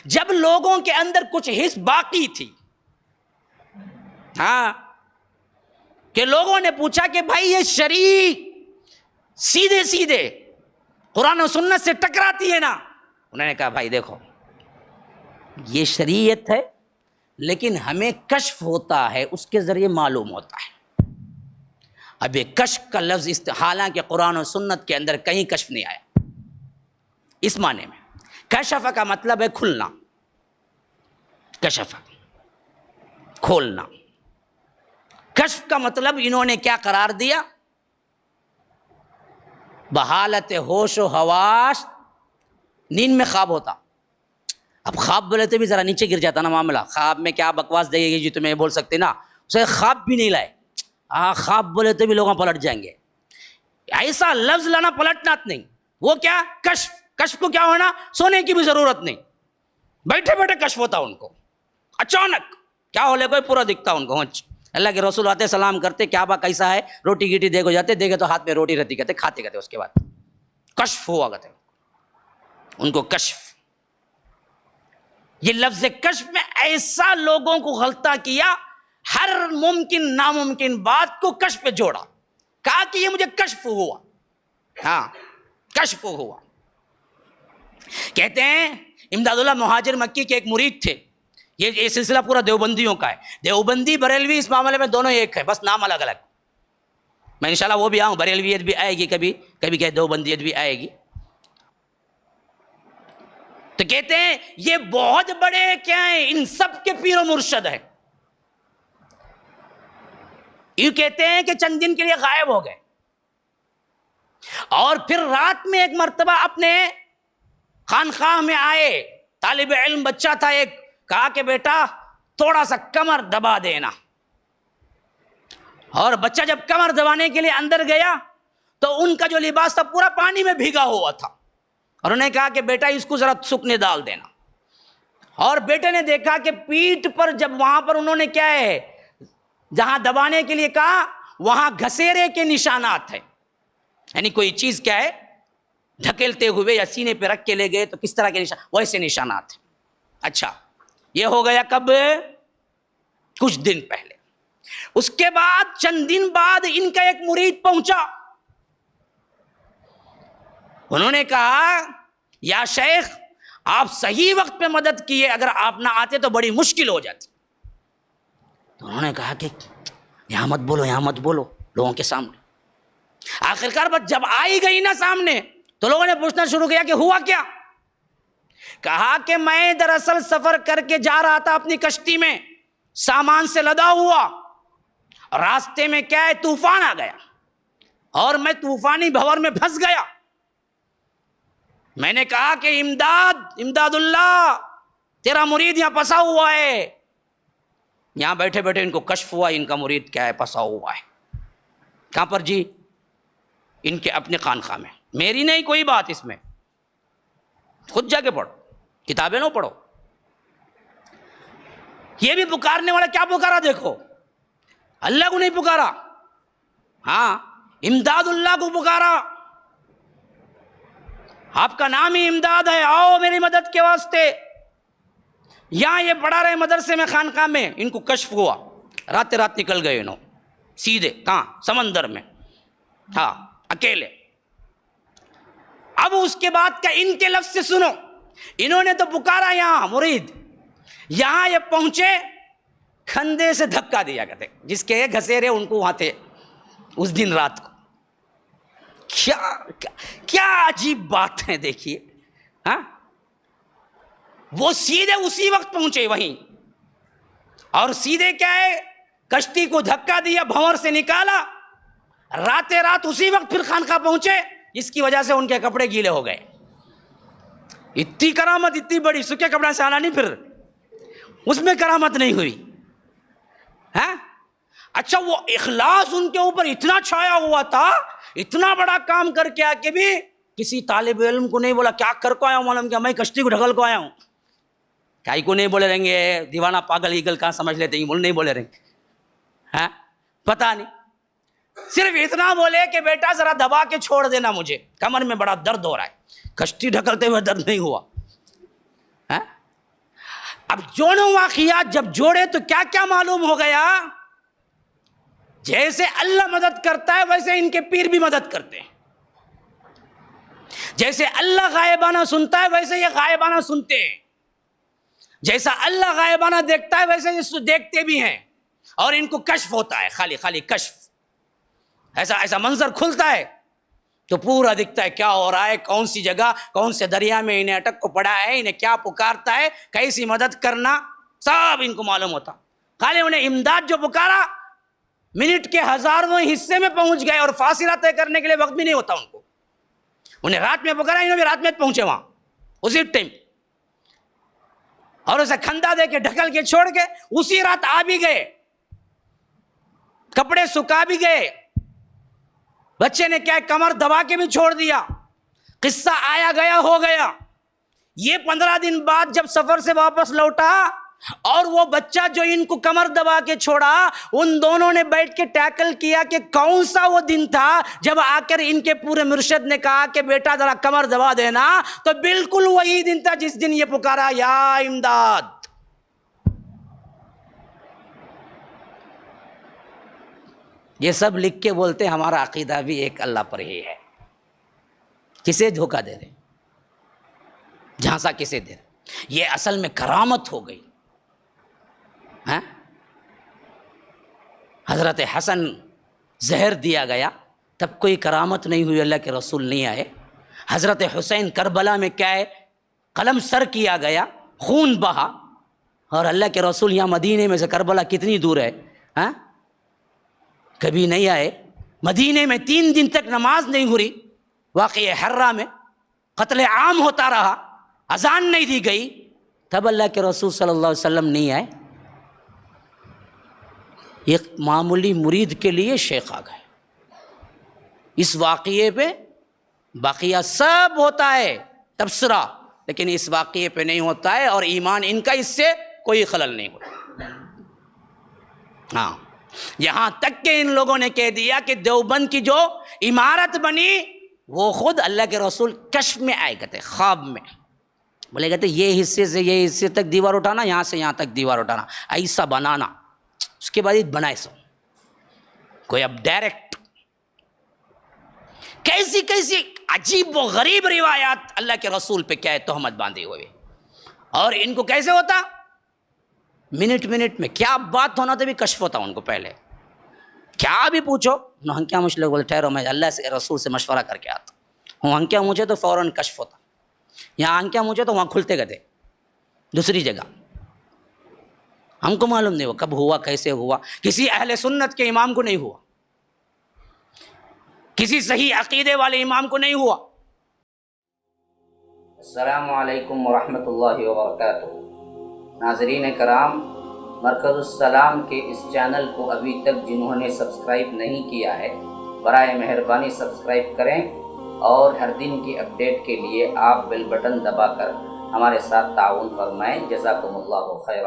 جب لوگوں کے اندر کچھ حس باقی تھی، ہاں، کہ لوگوں نے پوچھا کہ بھائی یہ شریعت سیدھے سیدھے قرآن و سنت سے ٹکراتی ہے نا، انہوں نے کہا بھائی دیکھو یہ شریعت ہے لیکن ہمیں کشف ہوتا ہے، اس کے ذریعے معلوم ہوتا ہے۔ اب یہ کشف کا لفظ حالانکہ قرآن و سنت کے اندر کہیں کشف نہیں آیا اس معنی میں۔ کشف کا مطلب ہے کھلنا، کشف کھولنا۔ کشف کا مطلب انہوں نے کیا قرار دیا؟ بحالت ہوش و حواس، نیند میں خواب ہوتا۔ اب خواب بولے تو بھی ذرا نیچے گر جاتا نا معاملہ، خواب میں کیا بکواس دے گی جی تمہیں بول سکتے نا، اسے خواب بھی نہیں لائے، خواب بولے تو بھی لوگوں پلٹ جائیں گے، ایسا لفظ لانا پلٹنا نہیں۔ وہ کیا کشف، کشف کو کیا ہونا، سونے کی بھی ضرورت نہیں، بیٹھے بیٹھے کشف ہوتا ان کو، اچانک کیا ہو لے کوئی پورا دکھتا ان کو۔ اللہ کے رسول آتے سلام کرتے، کعبہ کیسا ہے، روٹی گیٹی دے کو جاتے، دیکھے تو ہاتھ میں روٹی رہتی، کہتے کھاتے کہتے، اس کے بعد کشف ہوا کہتے ان کو کشف۔ یہ لفظ کشف میں ایسا لوگوں کو غلطہ کیا، ہر ممکن ناممکن بات کو کشف پہ جوڑا، کہا کہ یہ مجھے کشف ہوا، ہاں کشف ہوا۔ کہتے ہیں امداد اللہ مہاجر مکی کے ایک مرید تھے، یہ سلسلہ پورا دیوبندیوں کا ہے، دیوبندی بریلوی اس معاملے میں دونوں ایک ہے، بس نام الگ الگ۔ میں انشاءاللہ وہ بھی آؤں، بریلویت بھی آئے گی کبھی، کبھی کہ دیوبندیت بھی آئے گی۔ تو کہتے ہیں یہ بہت بڑے کیا ہیں، ان سب کے پیر و مرشد ہیں۔ یہ کہتے ہیں کہ چند دن کے لیے غائب ہو گئے، اور پھر رات میں ایک مرتبہ اپنے خانقاہ میں آئے، طالب علم بچہ تھا ایک، کہا کہ بیٹا تھوڑا سا کمر دبا دینا، اور بچہ جب کمر دبانے کے لیے اندر گیا تو ان کا جو لباس تھا پورا پانی میں بھیگا ہوا تھا، اور انہوں نے کہا کہ بیٹا اس کو ذرا سوکھنے ڈال دینا، اور بیٹے نے دیکھا کہ پیٹھ پر جب وہاں پر انہوں نے کیا ہے، جہاں دبانے کے لیے کہا وہاں گھسیرے کے نشانات ہیں، یعنی کوئی چیز کیا ہے ڈھکیلتے ہوئے یا سینے پہ رکھ کے لے گئے تو کس طرح کے نشان، ویسے نشانات ہیں۔ اچھا یہ ہو گیا کب؟ کچھ دن پہلے۔ اس کے بعد چند دن بعد ان کا ایک مرید پہنچا، انہوں نے کہا یا شیخ آپ صحیح وقت پہ مدد کیے، اگر آپ نہ آتے تو بڑی مشکل ہو جاتی۔ تو انہوں نے کہا کہ یہاں مت بولو، یہاں مت بولو لوگوں کے سامنے۔ آخرکار بات جب آئی گئی نا سامنے تو لوگوں نے پوچھنا شروع کیا کہ ہوا کیا؟ کہا کہ میں دراصل سفر کر کے جا رہا تھا اپنی کشتی میں، سامان سے لدا ہوا، راستے میں کیا ہے طوفان آ گیا اور میں طوفانی بھور میں پھنس گیا۔ میں نے کہا کہ امداد اللہ تیرا مرید یہاں پھنسا ہوا ہے۔ یہاں بیٹھے بیٹھے ان کو کشف ہوا ان کا مرید کیا ہے، پھنسا ہوا ہے۔ کہاں پر جی؟ ان کے اپنے خانقاہ میں، میری نہیں کوئی بات اس میں، خود جا کے پڑھو، کتابیں نہ پڑھو۔ یہ بھی پکارنے والا کیا پکارا دیکھو، اللہ کو نہیں پکارا، ہاں امداد اللہ کو پکارا، آپ کا نام ہی امداد ہے، آؤ میری مدد کے واسطے۔ یہاں یہ پڑھا رہے مدرسے میں، خانقاہ میں، ان کو کشف ہوا، رات رات نکل گئے انہوں سیدھے، کہاں؟ سمندر میں، ہاں اکیلے۔ اب اس کے بعد کا ان کے لفظ سے سنو، انہوں نے تو پکارا یہاں مرید، یہاں یہ پہنچے کھندے سے دھکا دیا کرتے، جس کے گھسیرے ان کو وہاں تھے اس دن رات کو۔ کیا عجیب بات ہے دیکھیے، ہاں وہ سیدھے اسی وقت پہنچے وہیں، اور سیدھے کیا ہے کشتی کو دھکا دیا، بھنور سے نکالا، رات رات اسی وقت پھر خانقاہ پہنچے، جس کی وجہ سے ان کے کپڑے گیلے ہو گئے۔ اتنی کرامت اتنی بڑی، سکے کپڑا سے آنا نہیں، پھر اس میں کرامت نہیں ہوئی، ہاں؟ اچھا وہ اخلاص ان کے اوپر اتنا چھایا ہوا تھا، اتنا بڑا کام کر کے آ کے بھی کسی طالب علم کو نہیں بولا کیا کر کو آیا ہوں، معلوم کیا میں کشتی کو ڈھکل کو آیا ہوں، کائی کو نہیں بولے رہیں گے، دیوانہ پاگل ایگل کہاں سمجھ لیتے ہیں، نہیں بولے رہیں گے، ہاں پتہ نہیں، صرف اتنا بولے کہ بیٹا ذرا دبا کے چھوڑ دینا، مجھے کمر میں بڑا درد ہو رہا ہے۔ کشتی ڈھکلتے ہوئے درد نہیں ہوا، ہاں اب دونوں واقعات جب جوڑے تو کیا کیا معلوم ہو گیا؟ جیسے اللہ مدد کرتا ہے ویسے ان کے پیر بھی مدد کرتے ہیں، جیسے اللہ غائبانہ سنتا ہے ویسے یہ غائبانہ سنتے ہیں، جیسا اللہ غائبانہ دیکھتا ہے ویسے یہ دیکھتے بھی ہیں، اور ان کو کشف ہوتا ہے، خالی کشف، ایسا منظر کھلتا ہے تو پورا دکھتا ہے کیا ہو رہا ہے، کون سی جگہ، کون سے دریا میں انہیں اٹک کو پڑا ہے، انہیں کیا پکارتا ہے، کیسی مدد کرنا، سب ان کو معلوم ہوتا۔ خالی انہیں امداد جو پکارا منٹ کے ہزاروں حصے میں پہنچ گئے، اور فاصلہ طے کرنے کے لیے وقت بھی نہیں ہوتا ان کو۔ انہیں رات میں پکارا، انہوں بھی رات میں پہنچے وہاں اسی ٹائم، اور اسے کھندا دے کے ڈھکل کے چھوڑ کے اسی رات آ بھی گئے، کپڑے سکھا بھی گئے، بچے نے کیا کمر دبا کے بھی چھوڑ دیا، قصہ آیا گیا ہو گیا۔ یہ 15 دن بعد جب سفر سے واپس لوٹا اور وہ بچہ جو ان کو کمر دبا کے چھوڑا، ان دونوں نے بیٹھ کے ٹیکل کیا کہ کون سا وہ دن تھا جب آ کر ان کے پورے مرشد نے کہا کہ بیٹا ذرا کمر دبا دینا، تو بالکل وہی دن تھا جس دن یہ پکارا یا امداد۔ یہ سب لکھ کے بولتے ہمارا عقیدہ بھی ایک اللہ پر ہی ہے۔ کسے دھوکہ دے رہے، جھانسا کسے دے رہے؟ یہ اصل میں کرامت ہو گئی۔ حضرت حسن زہر دیا گیا تب کوئی کرامت نہیں ہوئی، اللہ کے رسول نہیں آئے۔ حضرت حسین کربلا میں کیا ہے، قلم سر کیا گیا، خون بہا، اور اللہ کے رسول یہاں مدینے میں سے کربلا کتنی دور ہے، کبھی نہیں آئے۔ مدینے میں 3 دن تک نماز نہیں ہوئی، واقعہ حرہ میں قتل عام ہوتا رہا، اذان نہیں دی گئی، تب اللہ کے رسول صلی اللہ علیہ وسلم نہیں آئے۔ ایک معمولی مرید کے لیے شیخ آ گئے۔ اس واقعے پہ باقیہ سب ہوتا ہے تبصرہ، لیکن اس واقعے پہ نہیں ہوتا ہے، اور ایمان ان کا اس سے کوئی خلل نہیں ہوتا۔ ہاں، یہاں تک کہ ان لوگوں نے کہہ دیا کہ دیوبند کی جو عمارت بنی وہ خود اللہ کے رسول کشف میں آئے گئے تھے، خواب میں بولے گئے تھے یہ حصے سے یہ حصے تک دیوار اٹھانا، یہاں سے یہاں تک دیوار اٹھانا، ایسا بنانا، اس کے بعد بنائے سو کوئی اب ڈائریکٹ۔ کیسی کیسی عجیب و غریب روایات اللہ کے رسول پہ کیا ہے تہمت باندھی ہوئے، اور ان کو کیسے ہوتا، منٹ میں کیا بات ہونا تو بھی کشف ہوتا ان کو، پہلے کیا بھی پوچھو ہم کیا مجھ لوگ بولتے ٹھہرو میں اللہ سے رسول سے مشورہ کر کے آتا ہوں، ہم کیا مجھے تو فوراً کشف ہوتا، یہاں کیا مجھے تو وہاں کھلتے گئے دوسری جگہ، ہم کو معلوم نہیں ہوا کب ہوا کیسے ہوا، کسی اہل سنت کے امام کو نہیں ہوا، کسی صحیح عقیدے والے امام کو نہیں ہوا۔ السلام علیکم ورحمۃ اللہ وبرکاتہ۔ ناظرین کرام، مرکز السلام کے اس چینل کو ابھی تک جنہوں نے سبسکرائب نہیں کیا ہے، برائے مہربانی سبسکرائب کریں، اور ہر دن کی اپڈیٹ کے لیے آپ بیل بٹن دبا کر ہمارے ساتھ تعاون فرمائیں۔ جزاکم اللہ خیر۔